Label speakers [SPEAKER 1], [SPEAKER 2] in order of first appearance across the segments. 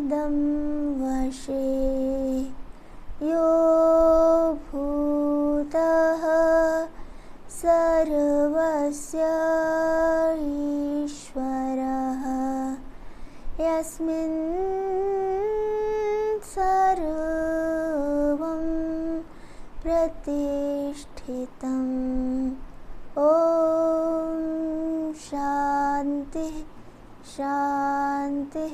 [SPEAKER 1] वेदं वशे यो भूतः सर्वस्य ईश्वरः यस्मिन् सर्वं प्रतिष्ठितम्। ओम शांति शांति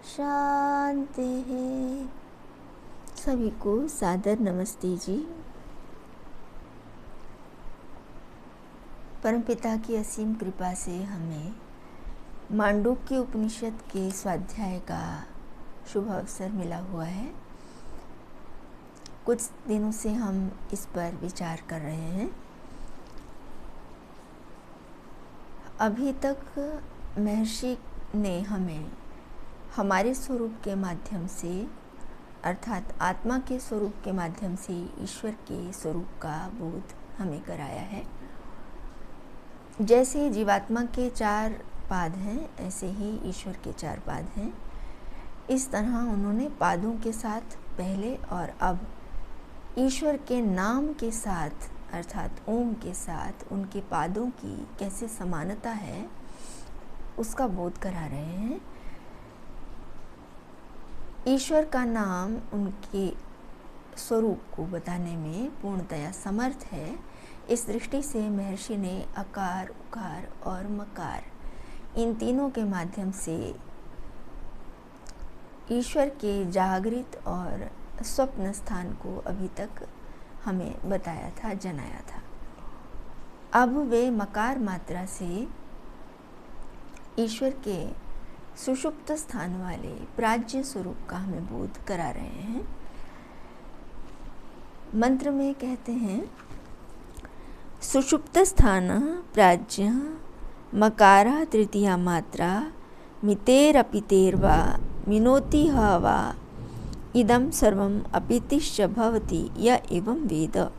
[SPEAKER 1] शांति। सभी को सादर नमस्ते जी। परमपिता की असीम कृपा से हमें मांडूक्य उपनिषद के स्वाध्याय का शुभ अवसर मिला हुआ है। कुछ दिनों से हम इस पर विचार कर रहे हैं। अभी तक महर्षि ने हमें हमारे स्वरूप के माध्यम से अर्थात आत्मा के स्वरूप के माध्यम से ईश्वर के स्वरूप का बोध हमें कराया है। जैसे जीवात्मा के 4 पाद हैं ऐसे ही ईश्वर के 4 पाद हैं। इस तरह उन्होंने पादों के साथ पहले और अब ईश्वर के नाम के साथ अर्थात ओम के साथ उनके पादों की कैसे समानता है उसका बोध करा रहे हैं। ईश्वर का नाम उनके स्वरूप को बताने में पूर्णतया समर्थ है। इस दृष्टि से महर्षि ने अकार, उकार और मकार इन तीनों के माध्यम से ईश्वर के जागृत और स्वप्न स्थान को अभी तक हमें बताया था, जनाया था। अब वे मकार मात्रा से ईश्वर के सुषुप्त स्थान वाले प्राज्य स्वरूप का हमें बोध करा रहे हैं। मंत्र में कहते हैं सुषुप्त स्थान प्राज्य मकारा तृतीया मात्रा मितेरपितेर्वा मिनोति हवा इदं सर्वं अपितिश्च भवति य एवं वेद।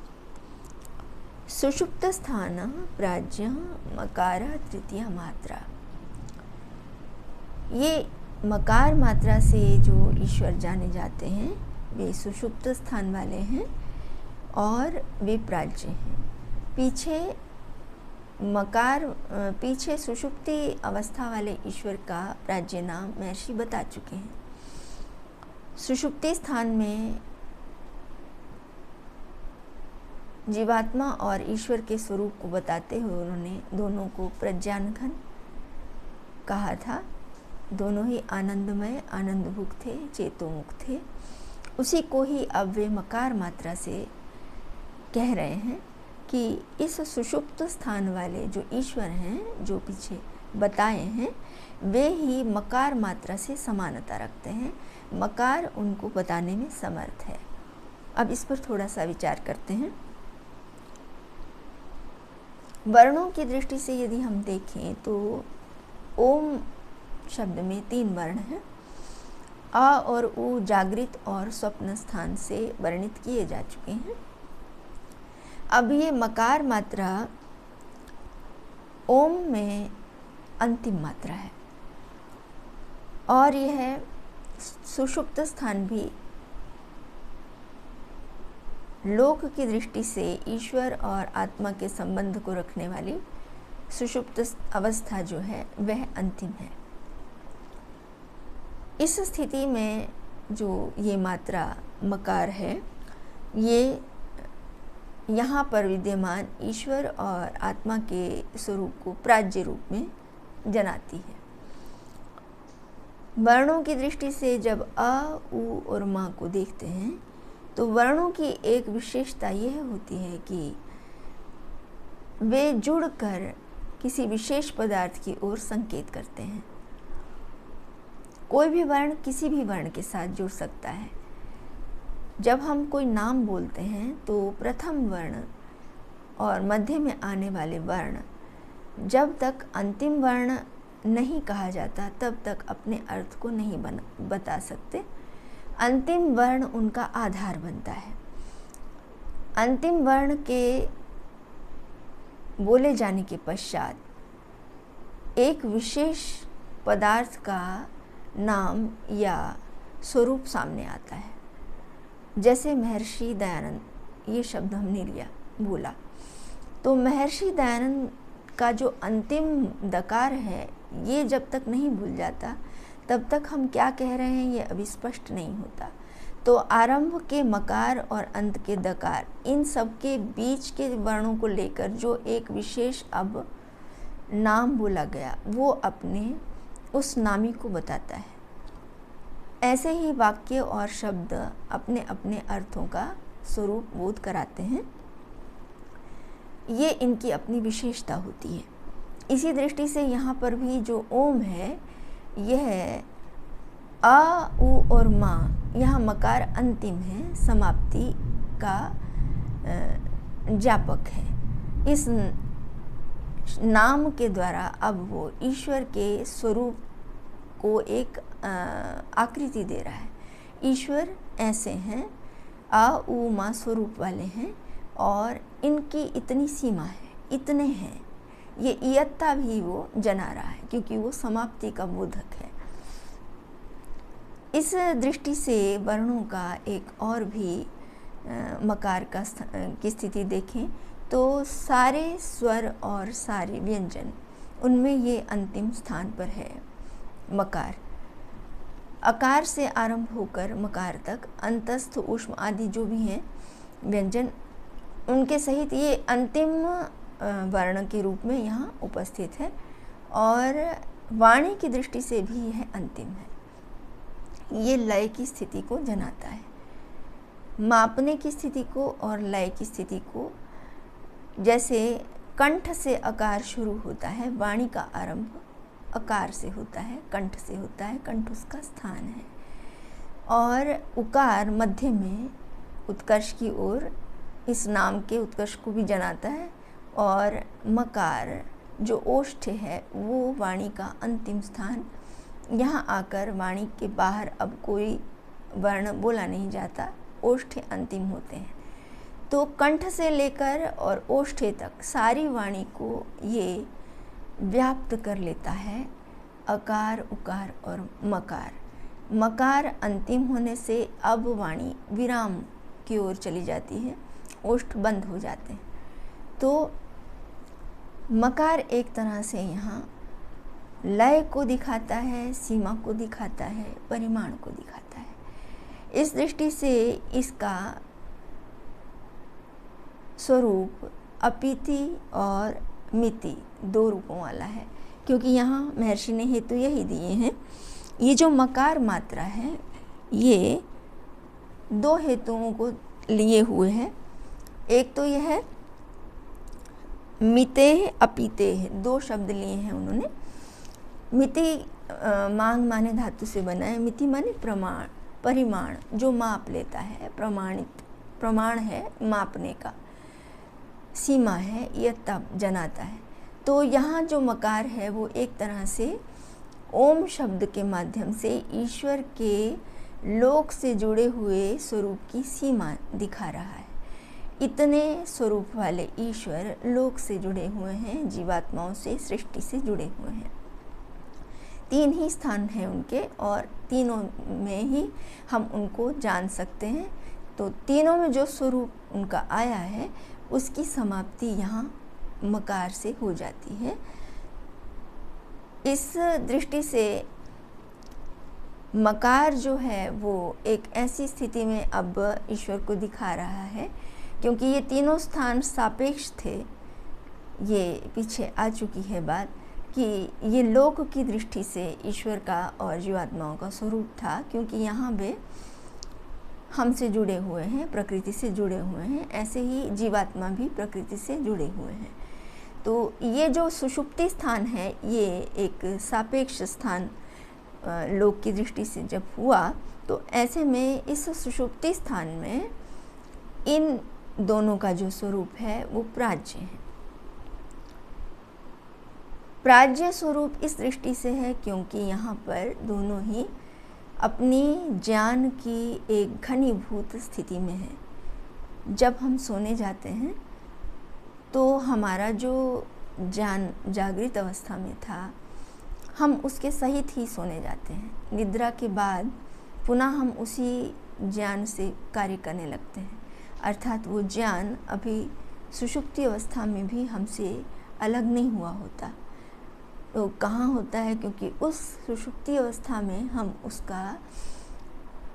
[SPEAKER 1] सुषुप्त स्थान प्राज्य मकारा तृतीया मात्रा, ये मकार मात्रा से जो ईश्वर जाने जाते हैं वे सुषुप्त स्थान वाले हैं और वे प्राज्य हैं। पीछे सुषुप्ति अवस्था वाले ईश्वर का प्राज्य नाम महर्षि बता चुके हैं। सुषुप्ति स्थान में जीवात्मा और ईश्वर के स्वरूप को बताते हुए उन्होंने दोनों को प्रज्ञानघन कहा था। दोनों ही आनंदमय, आनंदभुक थे, चेतोमुख थे। उसी को ही अब वे मकार मात्रा से कह रहे हैं कि इस सुषुप्त स्थान वाले जो ईश्वर हैं, जो पीछे बताए हैं, वे ही मकार मात्रा से समानता रखते हैं। मकार उनको बताने में समर्थ है। अब इस पर थोड़ा सा विचार करते हैं। वर्णों की दृष्टि से यदि हम देखें तो ओम शब्द में 3 वर्ण हैं। अ और उ जागृत और स्वप्न स्थान से वर्णित किए जा चुके हैं। अब ये मकार मात्रा ओम में अंतिम मात्रा है और यह सुषुप्त स्थान भी लोक की दृष्टि से ईश्वर और आत्मा के संबंध को रखने वाली सुषुप्त अवस्था जो है वह अंतिम है। इस स्थिति में जो ये मात्रा मकार है, ये यहाँ पर विद्यमान ईश्वर और आत्मा के स्वरूप को प्राज्य रूप में जनाती है। वर्णों की दृष्टि से जब अ, उ और म को देखते हैं तो वर्णों की एक विशेषता यह होती है कि वे जुड़कर किसी विशेष पदार्थ की ओर संकेत करते हैं। कोई भी वर्ण किसी भी वर्ण के साथ जुड़ सकता है। जब हम कोई नाम बोलते हैं तो प्रथम वर्ण और मध्य में आने वाले वर्ण जब तक अंतिम वर्ण नहीं कहा जाता तब तक अपने अर्थ को नहीं बता सकते। अंतिम वर्ण उनका आधार बनता है। अंतिम वर्ण के बोले जाने के पश्चात एक विशेष पदार्थ का नाम या स्वरूप सामने आता है। जैसे महर्षि दयानंद, ये शब्द हमने लिया, बोला, तो महर्षि दयानंद का जो अंतिम दकार है, ये जब तक नहीं भूल जाता तब तक हम क्या कह रहे हैं ये अभी स्पष्ट नहीं होता। तो आरंभ के मकार और अंत के दकार, इन सब के बीच के वर्णों को लेकर जो एक विशेष अब नाम बोला गया, वो अपने उस नामी को बताता है। ऐसे ही वाक्य और शब्द अपने अपने अर्थों का स्वरूप बोध कराते हैं। ये इनकी अपनी विशेषता होती है। इसी दृष्टि से यहाँ पर भी जो ओम है, यह आ, उ और मा, यहाँ मकार अंतिम है, समाप्ति का ज्ञापक है। इस नाम के द्वारा अब वो ईश्वर के स्वरूप को एक आकृति दे रहा है। ईश्वर ऐसे हैं, आ, उ, मा स्वरूप वाले हैं और इनकी इतनी सीमा है, इतने हैं। ये इयत्ता भी वो जना रहा है क्योंकि वो समाप्ति का बोधक है। इस दृष्टि से वर्णों का एक और भी मकार की स्थिति देखें तो सारे स्वर और सारे व्यंजन, उनमें ये अंतिम स्थान पर है मकार। अकार से आरंभ होकर मकार तक अंतस्थ, ऊष्म आदि जो भी हैं व्यंजन, उनके सहित ये अंतिम वर्ण के रूप में यहाँ उपस्थित है और वाणी की दृष्टि से भी यह अंतिम है। ये लय की स्थिति को जनाता है। मापने की स्थिति को और लय की स्थिति को, जैसे कंठ से अकार शुरू होता है, वाणी का आरंभ अकार से होता है, कंठ से होता है, कंठ उसका स्थान है, और उकार मध्य में उत्कर्ष की ओर इस नाम के उत्कर्ष को भी जनाता है, और मकार जो ओष्ठ है वो वाणी का अंतिम स्थान। यहाँ आकर वाणी के बाहर अब कोई वर्ण बोला नहीं जाता, ओष्ठ अंतिम होते हैं। तो कंठ से लेकर और ओष्ठे तक सारी वाणी को ये व्याप्त कर लेता है, अकार, उकार और मकार। मकार अंतिम होने से अब वाणी विराम की ओर चली जाती है, ओष्ठ बंद हो जाते हैं। तो मकार एक तरह से यहाँ लय को दिखाता है, सीमा को दिखाता है, परिमाण को दिखाता है। इस दृष्टि से इसका स्वरूप अपीति और मिति दो रूपों वाला है, क्योंकि यहाँ महर्षि ने हेतु यही दिए हैं। ये जो मकार मात्रा है ये दो हेतुओं को लिए हुए है। एक तो यह है मिते अपीते, दो शब्द लिए हैं उन्होंने। मिति मांग माने धातु से बना है, मिति माने प्रमाण, परिमाण, जो माप लेता है, प्रमाणित, प्रमाण है मापने का, सीमा है, इयत्ता जनाता है। तो यहाँ जो मकार है वो एक तरह से ओम शब्द के माध्यम से ईश्वर के लोक से जुड़े हुए स्वरूप की सीमा दिखा रहा है। इतने स्वरूप वाले ईश्वर लोक से जुड़े हुए हैं, जीवात्माओं से, सृष्टि से जुड़े हुए हैं। तीन ही स्थान हैं उनके और तीनों में ही हम उनको जान सकते हैं। तो तीनों में जो स्वरूप उनका आया है उसकी समाप्ति यहाँ मकार से हो जाती है। इस दृष्टि से मकार जो है वो एक ऐसी स्थिति में अब ईश्वर को दिखा रहा है, क्योंकि ये तीनों स्थान सापेक्ष थे। ये पीछे आ चुकी है बात कि ये लोक की दृष्टि से ईश्वर का और जीवात्माओं का स्वरूप था, क्योंकि यहाँ वे हमसे जुड़े हुए हैं, प्रकृति से जुड़े हुए हैं। ऐसे ही जीवात्मा भी प्रकृति से जुड़े हुए हैं। तो ये जो सुषुप्ति स्थान है ये एक सापेक्ष स्थान लोक की दृष्टि से जब हुआ, तो ऐसे में इस सुषुप्ति स्थान में इन दोनों का जो स्वरूप है वो प्राज्य है। प्राज्य स्वरूप इस दृष्टि से है क्योंकि यहाँ पर दोनों ही अपनी ज्ञान की एक घनीभूत स्थिति में है। जब हम सोने जाते हैं तो हमारा जो ज्ञान जागृत अवस्था में था, हम उसके सहित ही सोने जाते हैं। निद्रा के बाद पुनः हम उसी ज्ञान से कार्य करने लगते हैं, अर्थात वो ज्ञान अभी सुषुप्ति अवस्था में भी हमसे अलग नहीं हुआ होता। तो कहाँ होता है, क्योंकि उस सुषुप्ति अवस्था में हम उसका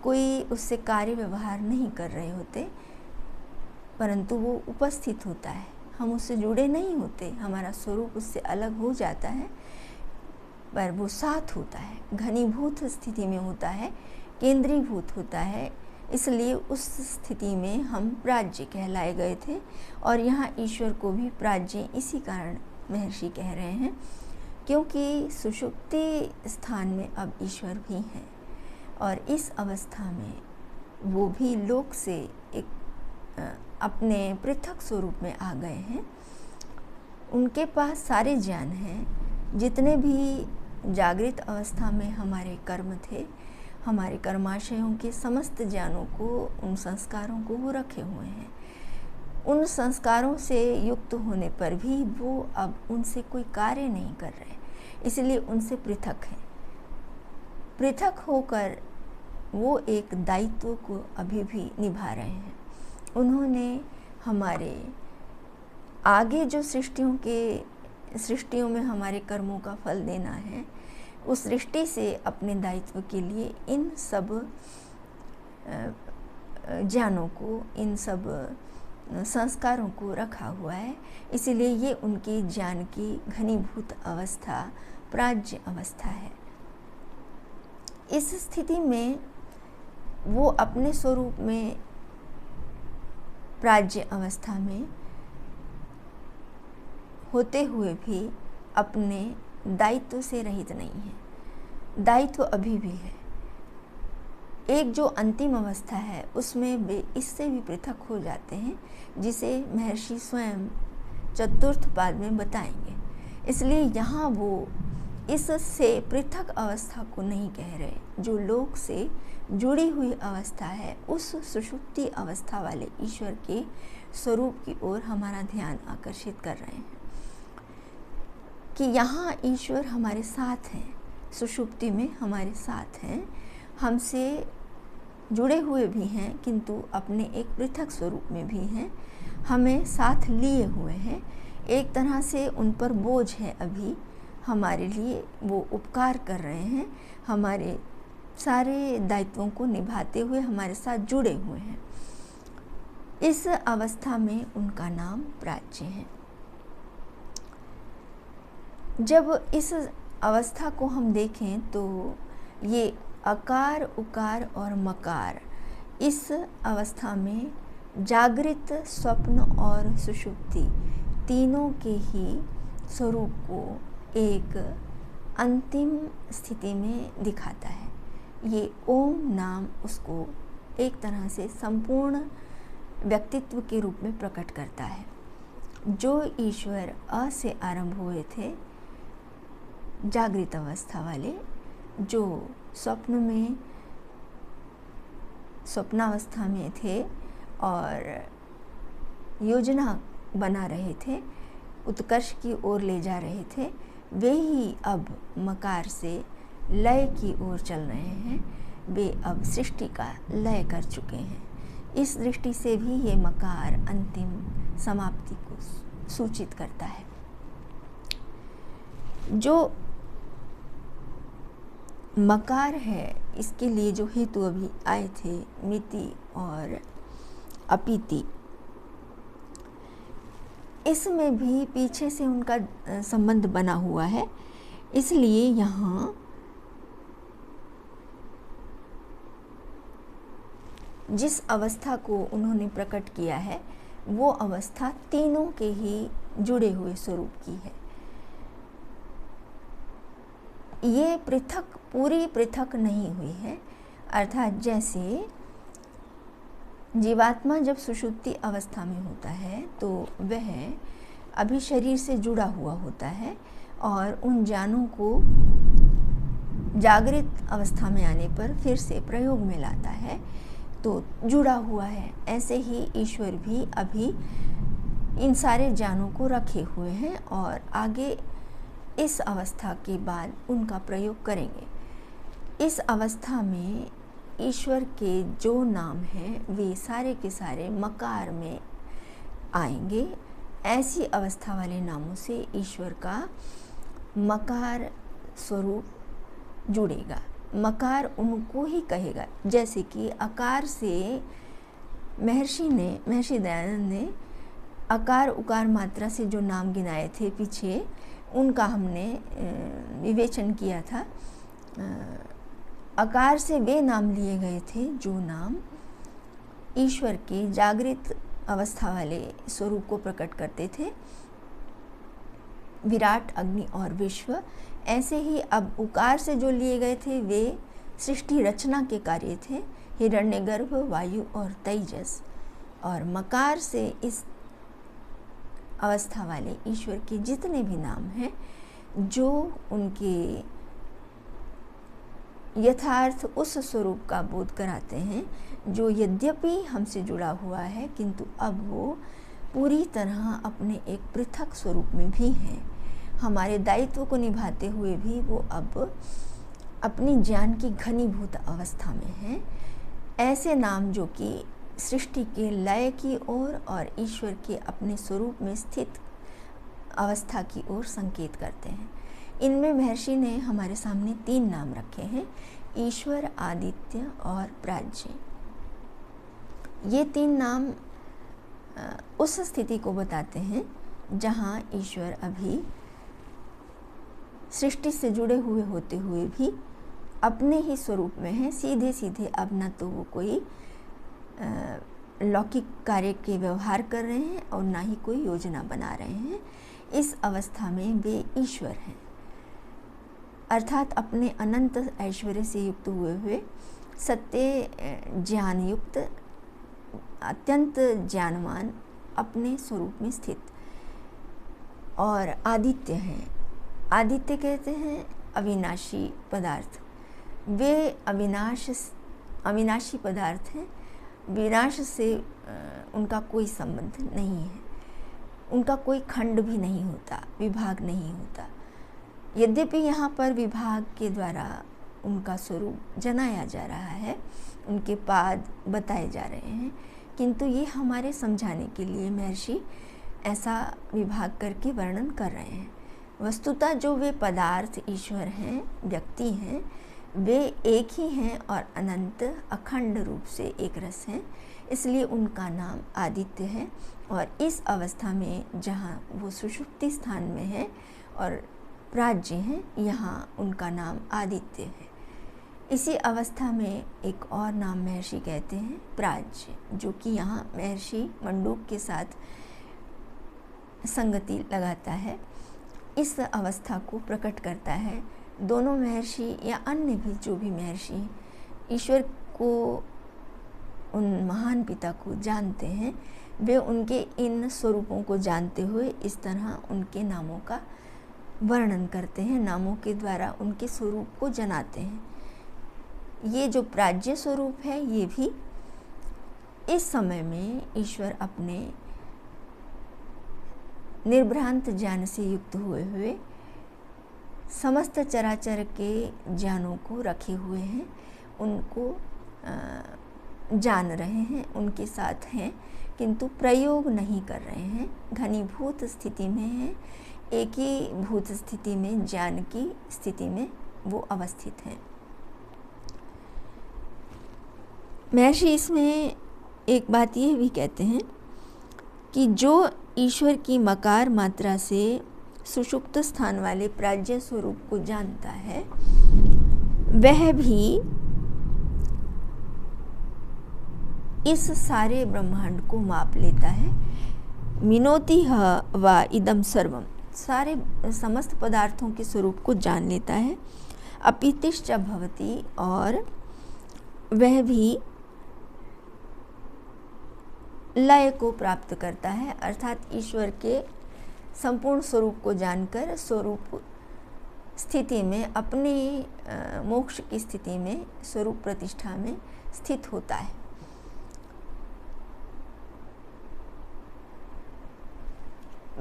[SPEAKER 1] कोई उससे कार्य व्यवहार नहीं कर रहे होते, परंतु वो उपस्थित होता है, हम उससे जुड़े नहीं होते, हमारा स्वरूप उससे अलग हो जाता है, पर वो साथ होता है, घनीभूत स्थिति में होता है, केंद्रीभूत होता है। इसलिए उस स्थिति में हम प्राज्ञ कहलाए गए थे, और यहाँ ईश्वर को भी प्राज्ञ इसी कारण महर्षि कह रहे हैं, क्योंकि सुषुप्ति स्थान में अब ईश्वर भी हैं, और इस अवस्था में वो भी लोक से एक अपने पृथक स्वरूप में आ गए हैं। उनके पास सारे ज्ञान हैं, जितने भी जागृत अवस्था में हमारे कर्म थे, हमारे कर्माशयों के समस्त ज्ञानों को, उन संस्कारों को वो रखे हुए हैं। उन संस्कारों से युक्त होने पर भी वो अब उनसे कोई कार्य नहीं कर रहे, इसलिए उनसे पृथक है। पृथक होकर वो एक दायित्व को अभी भी निभा रहे हैं। उन्होंने हमारे आगे जो सृष्टियों में हमारे कर्मों का फल देना है, उस सृष्टि से अपने दायित्व के लिए इन सब ज्ञानों को, इन सब संस्कारों को रखा हुआ है। इसीलिए ये उनकी ज्ञान की घनीभूत अवस्था, प्राज्ञ अवस्था है। इस स्थिति में वो अपने स्वरूप में प्राज्ञ अवस्था में होते हुए भी अपने दायित्व से रहित नहीं है। दायित्व अभी भी है। एक जो अंतिम अवस्था है उसमें वे इससे भी पृथक हो जाते हैं, जिसे महर्षि स्वयं चतुर्थ पाद में बताएंगे। इसलिए यहाँ वो इससे पृथक अवस्था को नहीं कह रहे, जो लोक से जुड़ी हुई अवस्था है, उस सुषुप्ति अवस्था वाले ईश्वर के स्वरूप की ओर हमारा ध्यान आकर्षित कर रहे हैं कि यहाँ ईश्वर हमारे साथ हैं, सुषुप्ति में हमारे साथ हैं, हमसे जुड़े हुए भी हैं, किंतु अपने एक पृथक स्वरूप में भी हैं, हमें साथ लिए हुए हैं। एक तरह से उन पर बोझ है अभी, हमारे लिए वो उपकार कर रहे हैं, हमारे सारे दायित्वों को निभाते हुए हमारे साथ जुड़े हुए हैं। इस अवस्था में उनका नाम प्राज्ञ है। जब इस अवस्था को हम देखें तो ये अकार, उकार और मकार, इस अवस्था में जागृत, स्वप्न और सुषुप्ति तीनों के ही स्वरूप को एक अंतिम स्थिति में दिखाता है। ये ओम नाम उसको एक तरह से संपूर्ण व्यक्तित्व के रूप में प्रकट करता है। जो ईश्वर अ से आरंभ हुए थे, जागृत अवस्था वाले, जो स्वप्नावस्था में थे और योजना बना रहे थे, उत्कर्ष की ओर ले जा रहे थे, वे ही अब मकार से लय की ओर चल रहे हैं। वे अब सृष्टि का लय कर चुके हैं। इस दृष्टि से भी ये मकार अंतिम समाप्ति को सूचित करता है। जो मकार है, इसके लिए जो हेतु अभी आए थे, मिति और अपीति, इसमें भी पीछे से उनका संबंध बना हुआ है। इसलिए यहाँ जिस अवस्था को उन्होंने प्रकट किया है, वो अवस्था तीनों के ही जुड़े हुए स्वरूप की है। ये पृथक, पूरी पृथक नहीं हुई है। अर्थात जैसे जीवात्मा जब सुषुप्ति अवस्था में होता है तो वह अभी शरीर से जुड़ा हुआ होता है और उन ज्ञानों को जागृत अवस्था में आने पर फिर से प्रयोग में लाता है, तो जुड़ा हुआ है। ऐसे ही ईश्वर भी अभी इन सारे ज्ञानों को रखे हुए हैं और आगे इस अवस्था के बाद उनका प्रयोग करेंगे। इस अवस्था में ईश्वर के जो नाम हैं वे सारे के सारे मकार में आएंगे। ऐसी अवस्था वाले नामों से ईश्वर का मकार स्वरूप जुड़ेगा। मकार उनको ही कहेगा, जैसे कि अकार से महर्षि दयानंद ने अकार उकार मात्रा से जो नाम गिनाए थे पीछे, उनका हमने विवेचन किया था। अकार से वे नाम लिए गए थे जो नाम ईश्वर के जागृत अवस्था वाले स्वरूप को प्रकट करते थे, विराट, अग्नि और विश्व। ऐसे ही अब उकार से जो लिए गए थे वे सृष्टि रचना के कार्य थे, हिरण्यगर्भ, वायु और तेजस। और मकार से इस अवस्था वाले ईश्वर के जितने भी नाम हैं, जो उनके यथार्थ उस स्वरूप का बोध कराते हैं जो यद्यपि हमसे जुड़ा हुआ है, किंतु अब वो पूरी तरह अपने एक पृथक स्वरूप में भी हैं। हमारे दायित्व को निभाते हुए भी वो अब अपनी ज्ञान की घनीभूत अवस्था में हैं। ऐसे नाम जो कि सृष्टि के लय की ओर और ईश्वर के अपने स्वरूप में स्थित अवस्था की ओर संकेत करते हैं। इनमें महर्षि ने हमारे सामने 3 नाम रखे हैं, ईश्वर, आदित्य और प्राज्ञ। ये 3 नाम उस स्थिति को बताते हैं जहाँ ईश्वर अभी सृष्टि से जुड़े हुए होते हुए भी अपने ही स्वरूप में है। सीधे सीधे अब न तो वो कोई लौकिक कार्य के व्यवहार कर रहे हैं और ना ही कोई योजना बना रहे हैं। इस अवस्था में वे ईश्वर हैं, अर्थात अपने अनंत ऐश्वर्य से युक्त हुए सत्य ज्ञान युक्त, अत्यंत ज्ञानवान, अपने स्वरूप में स्थित। और आदित्य हैं। आदित्य कहते हैं अविनाशी पदार्थ। वे अविनाशी पदार्थ हैं, विनाश से उनका कोई संबंध नहीं है, उनका कोई खंड भी नहीं होता, विभाग नहीं होता। यद्यपि यहाँ पर विभाग के द्वारा उनका स्वरूप जनाया जा रहा है, उनके पाद बताए जा रहे हैं, किंतु ये हमारे समझाने के लिए महर्षि ऐसा विभाग करके वर्णन कर रहे हैं। वस्तुतः जो वे पदार्थ ईश्वर हैं, व्यक्ति हैं, वे एक ही हैं और अनंत अखंड रूप से एक रस हैं, इसलिए उनका नाम आदित्य है। और इस अवस्था में जहाँ वो सुषुप्ति स्थान में है और प्राज्ञ हैं, यहाँ उनका नाम आदित्य है। इसी अवस्था में एक और नाम महर्षि कहते हैं प्राज्ञ, जो कि यहाँ महर्षि मंडूक के साथ संगति लगाता है, इस अवस्था को प्रकट करता है। दोनों महर्षि या अन्य भी जो भी महर्षि ईश्वर को, उन महान पिता को जानते हैं, वे उनके इन स्वरूपों को जानते हुए इस तरह उनके नामों का वर्णन करते हैं, नामों के द्वारा उनके स्वरूप को जनाते हैं। ये जो प्राज्ञ स्वरूप है, ये भी इस समय में ईश्वर अपने निर्भ्रांत ज्ञान से युक्त हुए समस्त चराचर के ज्ञानों को रखे हुए हैं, उनको जान रहे हैं, उनके साथ हैं, किंतु प्रयोग नहीं कर रहे हैं, घनीभूत स्थिति में हैं, एक ही भूत स्थिति में, ज्ञान की स्थिति में वो अवस्थित हैं। महर्षि इसमें एक बात यह भी कहते हैं कि जो ईश्वर की मकार मात्रा से सुषुप्त स्थान वाले प्राज्ञ स्वरूप को जानता है, वह भी इस सारे ब्रह्मांड को माप लेता है। मिनोति ह वा इदम सर्वम, सारे समस्त पदार्थों के स्वरूप को जान लेता है। अपितिश्च भवति, और वह भी लय को प्राप्त करता है, अर्थात ईश्वर के संपूर्ण स्वरूप को जानकर स्वरूप स्थिति में, अपने मोक्ष की स्थिति में, स्वरूप प्रतिष्ठा में स्थित होता है।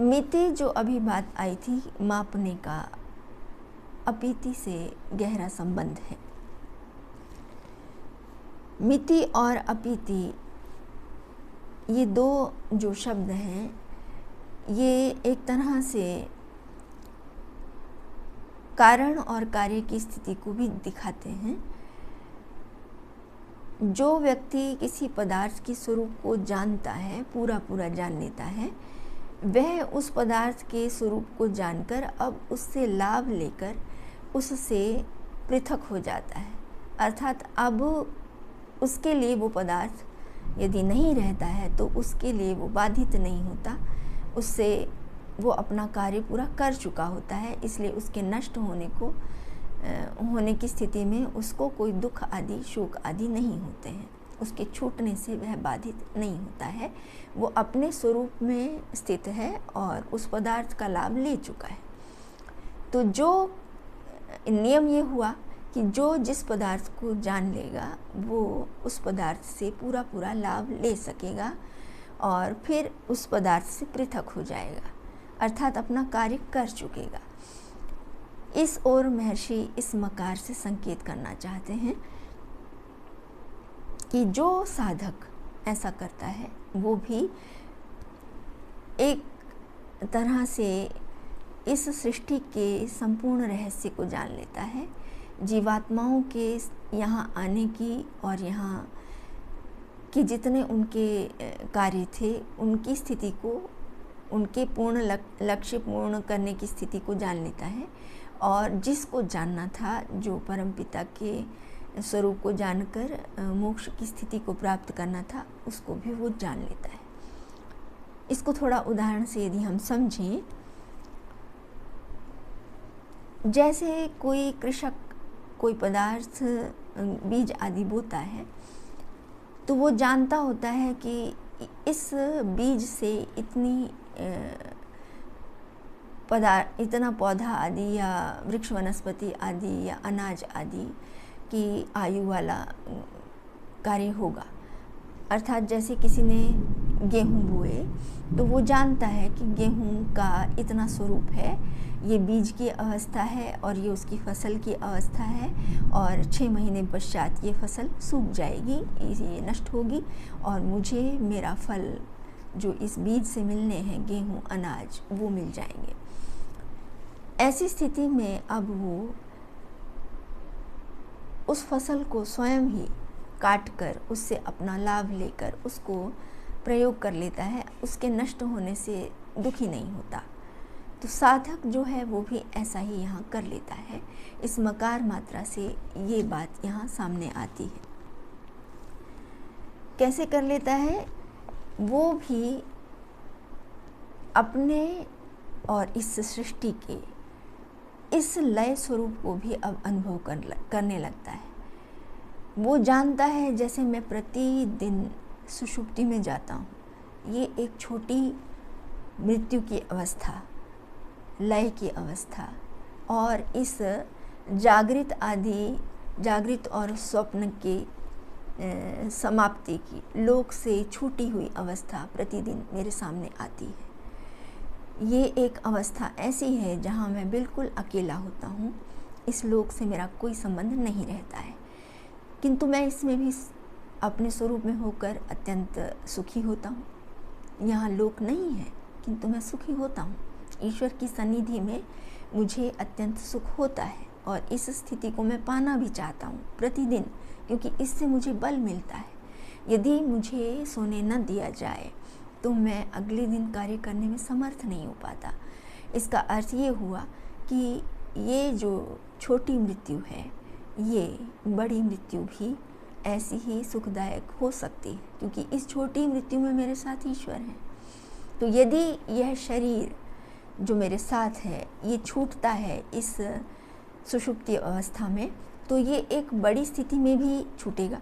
[SPEAKER 1] मिति जो अभी बात आई थी, मापने का, अपीति से गहरा संबंध है। मिति और अपीति, ये दो जो शब्द हैं, ये एक तरह से कारण और कार्य की स्थिति को भी दिखाते हैं। जो व्यक्ति किसी पदार्थ के स्वरूप को जानता है, पूरा पूरा जान लेता है, वह उस पदार्थ के स्वरूप को जानकर अब उससे लाभ लेकर उससे पृथक हो जाता है। अर्थात अब उसके लिए वो पदार्थ यदि नहीं रहता है तो उसके लिए वो बाधित नहीं होता, उससे वो अपना कार्य पूरा कर चुका होता है, इसलिए उसके नष्ट होने की स्थिति में उसको कोई दुख आदि, शोक आदि नहीं होते हैं। उसके छूटने से वह बाधित नहीं होता है, वो अपने स्वरूप में स्थित है और उस पदार्थ का लाभ ले चुका है। तो जो नियम ये हुआ कि जो जिस पदार्थ को जान लेगा वो उस पदार्थ से पूरा पूरा लाभ ले सकेगा और फिर उस पदार्थ से पृथक हो जाएगा, अर्थात अपना कार्य कर चुकेगा। इस ओर महर्षि इस मकार से संकेत करना चाहते हैं कि जो साधक ऐसा करता है वो भी एक तरह से इस सृष्टि के संपूर्ण रहस्य को जान लेता है। जीवात्माओं के यहाँ आने की और यहाँ के जितने उनके कार्य थे, उनकी स्थिति को, उनके पूर्ण लक्ष्य पूर्ण करने की स्थिति को जान लेता है, और जिसको जानना था, जो परमपिता के स्वरूप को जानकर मोक्ष की स्थिति को प्राप्त करना था, उसको भी वो जान लेता है। इसको थोड़ा उदाहरण से यदि हम समझें, जैसे कोई कृषक कोई पदार्थ, बीज आदि बोता है, तो वो जानता होता है कि इस बीज से इतना पौधा आदि या वृक्ष वनस्पति आदि या अनाज आदि की आयु वाला कार्य होगा। अर्थात जैसे किसी ने गेहूँ बोए तो वो जानता है कि गेहूँ का इतना स्वरूप है, ये बीज की अवस्था है और ये उसकी फसल की अवस्था है, और 6 महीने पश्चात ये फसल सूख जाएगी, ये नष्ट होगी और मुझे मेरा फल जो इस बीज से मिलने हैं, गेहूँ अनाज, वो मिल जाएंगे। ऐसी स्थिति में अब वो उस फसल को स्वयं ही काट कर उससे अपना लाभ लेकर उसको प्रयोग कर लेता है, उसके नष्ट होने से दुखी नहीं होता। तो साधक जो है वो भी ऐसा ही यहाँ कर लेता है। इस मकार मात्रा से ये बात यहाँ सामने आती है। कैसे कर लेता है? वो भी अपने और इस सृष्टि के इस लय स्वरूप को भी अब अनुभव करने लगता है। वो जानता है, जैसे मैं प्रतिदिन सुषुप्ति में जाता हूँ, ये एक छोटी मृत्यु की अवस्था, लय की अवस्था, और इस जागृत और स्वप्न के समाप्ति की, लोक से छूटी हुई अवस्था प्रतिदिन मेरे सामने आती है। ये एक अवस्था ऐसी है जहाँ मैं बिल्कुल अकेला होता हूँ, इस लोक से मेरा कोई संबंध नहीं रहता है, किंतु मैं इसमें भी अपने स्वरूप में होकर अत्यंत सुखी होता हूँ। यहाँ लोक नहीं है किंतु मैं सुखी होता हूँ। ईश्वर की सन्निधि में मुझे अत्यंत सुख होता है और इस स्थिति को मैं पाना भी चाहता हूँ प्रतिदिन, क्योंकि इससे मुझे बल मिलता है। यदि मुझे सोने न दिया जाए तो मैं अगले दिन कार्य करने में समर्थ नहीं हो पाता। इसका अर्थ ये हुआ कि ये जो छोटी मृत्यु है, ये बड़ी मृत्यु भी ऐसी ही सुखदायक हो सकती है, क्योंकि इस छोटी मृत्यु में मेरे साथ ईश्वर हैं। तो यदि यह शरीर जो मेरे साथ है ये छूटता है इस सुषुप्ति अवस्था में, तो ये एक बड़ी स्थिति में भी छूटेगा।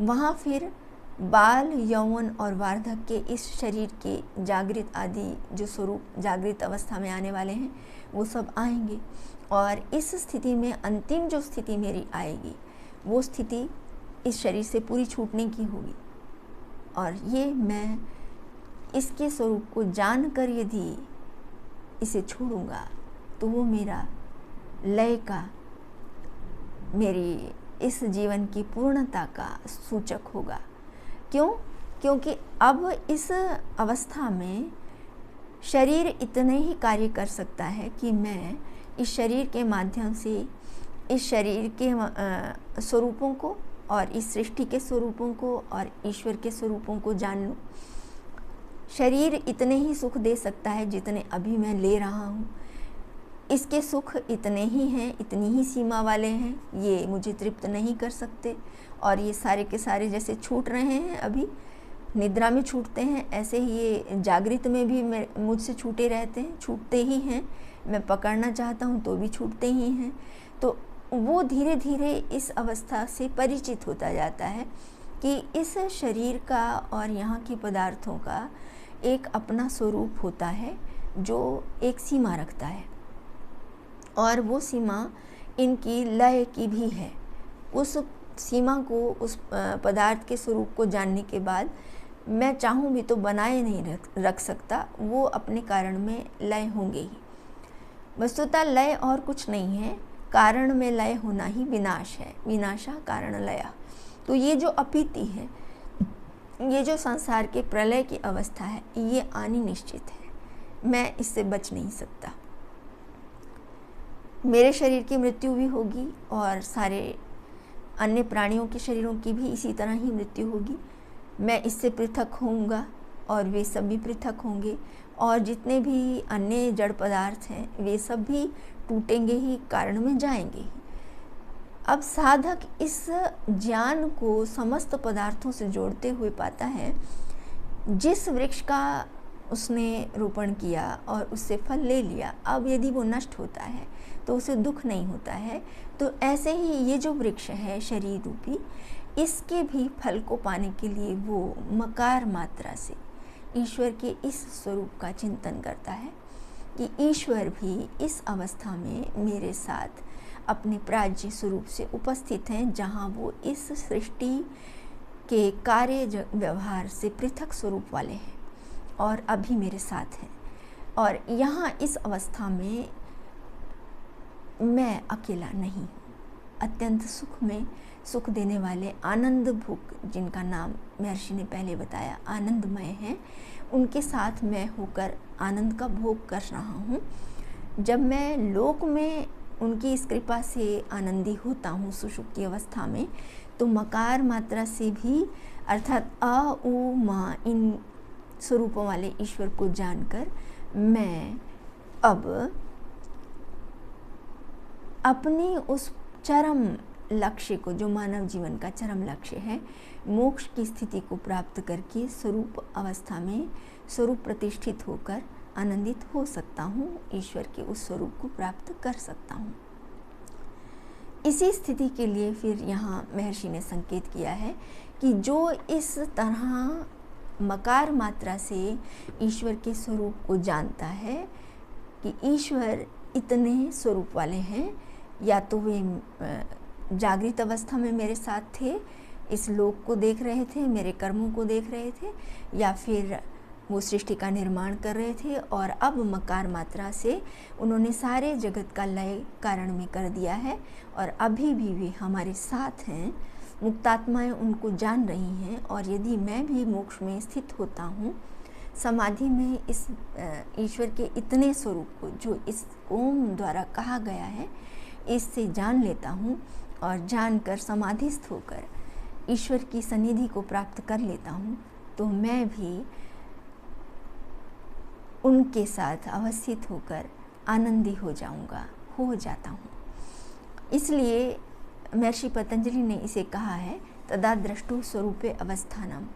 [SPEAKER 1] वहाँ फिर बाल, यौवन और वार्धक्य के इस शरीर के जागृत आदि जो स्वरूप जागृत अवस्था में आने वाले हैं वो सब आएंगे, और इस स्थिति में अंतिम जो स्थिति मेरी आएगी वो स्थिति इस शरीर से पूरी छूटने की होगी। और ये मैं इसके स्वरूप को जानकर यदि इसे छोड़ूंगा तो वो मेरा लय का, मेरी इस जीवन की पूर्णता का सूचक होगा। क्यों? क्योंकि अब इस अवस्था में शरीर इतने ही कार्य कर सकता है कि मैं इस शरीर के माध्यम से इस शरीर के स्वरूपों को और इस सृष्टि के स्वरूपों को और ईश्वर के स्वरूपों को जान लूँ। शरीर इतने ही सुख दे सकता है जितने अभी मैं ले रहा हूँ। इसके सुख इतने ही हैं, इतनी ही सीमा वाले हैं, ये मुझे तृप्त नहीं कर सकते। और ये सारे के सारे जैसे छूट रहे हैं, अभी निद्रा में छूटते हैं, ऐसे ही ये जागृत में भी मुझसे छूटे रहते हैं, छूटते ही हैं। मैं पकड़ना चाहता हूँ तो भी छूटते ही हैं। तो वो धीरे धीरे इस अवस्था से परिचित होता जाता है कि इस शरीर का और यहाँ के पदार्थों का एक अपना स्वरूप होता है जो एक सीमा रखता है, और वो सीमा इनकी लय की भी है। उस सीमा को, उस पदार्थ के स्वरूप को जानने के बाद मैं चाहूँ भी तो बनाए नहीं रख सकता, वो अपने कारण में लय होंगे ही। वस्तुतः लय और कुछ नहीं है, कारण में लय होना ही विनाश है। विनाशा कारण लया। तो ये जो अपीति है, ये जो संसार के प्रलय की अवस्था है, ये आनी निश्चित है। मैं इससे बच नहीं सकता। मेरे शरीर की मृत्यु भी होगी और सारे अन्य प्राणियों के शरीरों की भी इसी तरह ही मृत्यु होगी। मैं इससे पृथक होऊंगा और वे सब भी पृथक होंगे, और जितने भी अन्य जड़ पदार्थ हैं वे सब भी टूटेंगे ही, कारण में जाएंगे ही। अब साधक इस ज्ञान को समस्त पदार्थों से जोड़ते हुए पाता है, जिस वृक्ष का उसने रोपण किया और उससे फल ले लिया, अब यदि वो नष्ट होता है तो उसे दुख नहीं होता है। तो ऐसे ही ये जो वृक्ष है शरीर रूपी, इसके भी फल को पाने के लिए वो मकार मात्रा से ईश्वर के इस स्वरूप का चिंतन करता है कि ईश्वर भी इस अवस्था में मेरे साथ अपने प्राज्य स्वरूप से उपस्थित हैं, जहाँ वो इस सृष्टि के कार्य व्यवहार से पृथक स्वरूप वाले हैं और अभी मेरे साथ हैं। और यहाँ इस अवस्था में मैं अकेला नहीं हूँ। अत्यंत सुख में सुख देने वाले आनंद भूख, जिनका नाम महर्षि ने पहले बताया आनंदमय है, उनके साथ मैं होकर आनंद का भोग कर रहा हूँ। जब मैं लोक में उनकी इस कृपा से आनंदी होता हूँ सुषुप्ति अवस्था में, तो मकार मात्रा से भी अर्थात अ उ म इन स्वरूपों वाले ईश्वर को जानकर मैं अब अपनी उस चरम लक्ष्य को, जो मानव जीवन का चरम लक्ष्य है, मोक्ष की स्थिति को प्राप्त करके स्वरूप अवस्था में स्वरूप प्रतिष्ठित होकर आनंदित हो सकता हूँ, ईश्वर के उस स्वरूप को प्राप्त कर सकता हूँ। इसी स्थिति के लिए फिर यहाँ महर्षि ने संकेत किया है कि जो इस तरह मकार मात्रा से ईश्वर के स्वरूप को जानता है कि ईश्वर इतने स्वरूप वाले हैं, या तो वे जागृत अवस्था में मेरे साथ थे, इस लोक को देख रहे थे, मेरे कर्मों को देख रहे थे, या फिर वो सृष्टि का निर्माण कर रहे थे और अब मकार मात्रा से उन्होंने सारे जगत का लय कारण में कर दिया है, और अभी भी वे हमारे साथ हैं। मुक्तात्माएं उनको जान रही हैं, और यदि मैं भी मोक्ष में स्थित होता हूँ, समाधि में इस ईश्वर के इतने स्वरूप को, जो इस ओम द्वारा कहा गया है, इससे जान लेता हूँ, और जानकर समाधिस्थ होकर ईश्वर की सन्निधि को प्राप्त कर लेता हूँ, तो मैं भी उनके साथ अवस्थित होकर आनंदी हो जाता हूँ। इसलिए महर्षि पतंजलि ने इसे कहा है तदा द्रष्टु स्वरूपे अवस्थानम।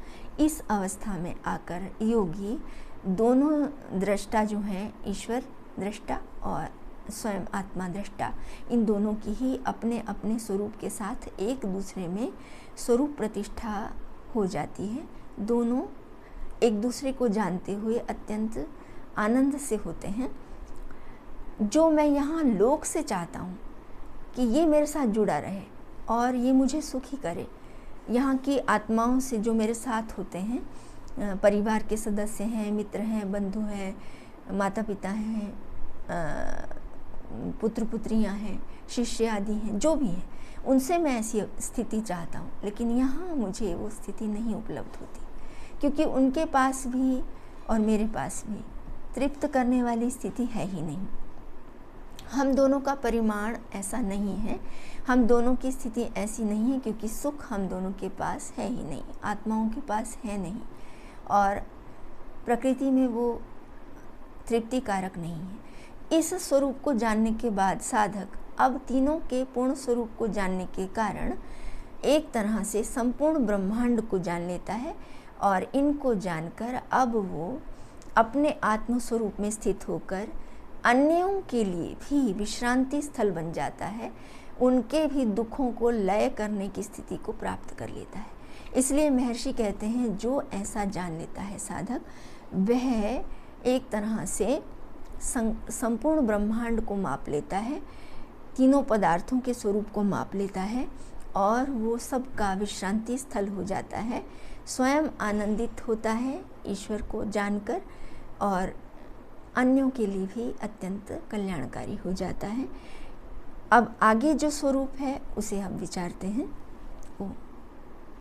[SPEAKER 1] इस अवस्था में आकर योगी दोनों दृष्टा जो हैं, ईश्वर दृष्टा और स्वयं आत्मा दृष्टा, इन दोनों की ही अपने अपने स्वरूप के साथ एक दूसरे में स्वरूप प्रतिष्ठा हो जाती है। दोनों एक दूसरे को जानते हुए अत्यंत आनंद से होते हैं। जो मैं यहाँ लोक से चाहता हूँ कि ये मेरे साथ जुड़ा रहे और ये मुझे सुखी करे, यहाँ की आत्माओं से जो मेरे साथ होते हैं, परिवार के सदस्य हैं, मित्र हैं, बंधु हैं, माता पिता हैं, पुत्र पुत्रियाँ हैं, शिष्य आदि हैं, जो भी हैं, उनसे मैं ऐसी स्थिति चाहता हूँ, लेकिन यहाँ मुझे वो स्थिति नहीं उपलब्ध होती, क्योंकि उनके पास भी और मेरे पास भी तृप्त करने वाली स्थिति है ही नहीं। हम दोनों का परिमाण ऐसा नहीं है, हम दोनों की स्थिति ऐसी नहीं है, क्योंकि सुख हम दोनों के पास है ही नहीं, आत्माओं के पास है नहीं, और प्रकृति में वो तृप्ति कारक नहीं है। इस स्वरूप को जानने के बाद साधक अब तीनों के पूर्ण स्वरूप को जानने के कारण एक तरह से संपूर्ण ब्रह्मांड को जान लेता है, और इनको जानकर अब वो अपने आत्म स्वरूप में स्थित होकर अन्यों के लिए भी विश्रांति स्थल बन जाता है, उनके भी दुखों को लय करने की स्थिति को प्राप्त कर लेता है। इसलिए महर्षि कहते हैं जो ऐसा जान लेता है साधक, वह एक तरह से संपूर्ण ब्रह्मांड को माप लेता है, तीनों पदार्थों के स्वरूप को माप लेता है, और वो सबका विश्रांति स्थल हो जाता है, स्वयं आनंदित होता है ईश्वर को जानकर, और अन्यों के लिए भी अत्यंत कल्याणकारी हो जाता है। अब आगे जो स्वरूप है उसे हम विचारते हैं। ओम।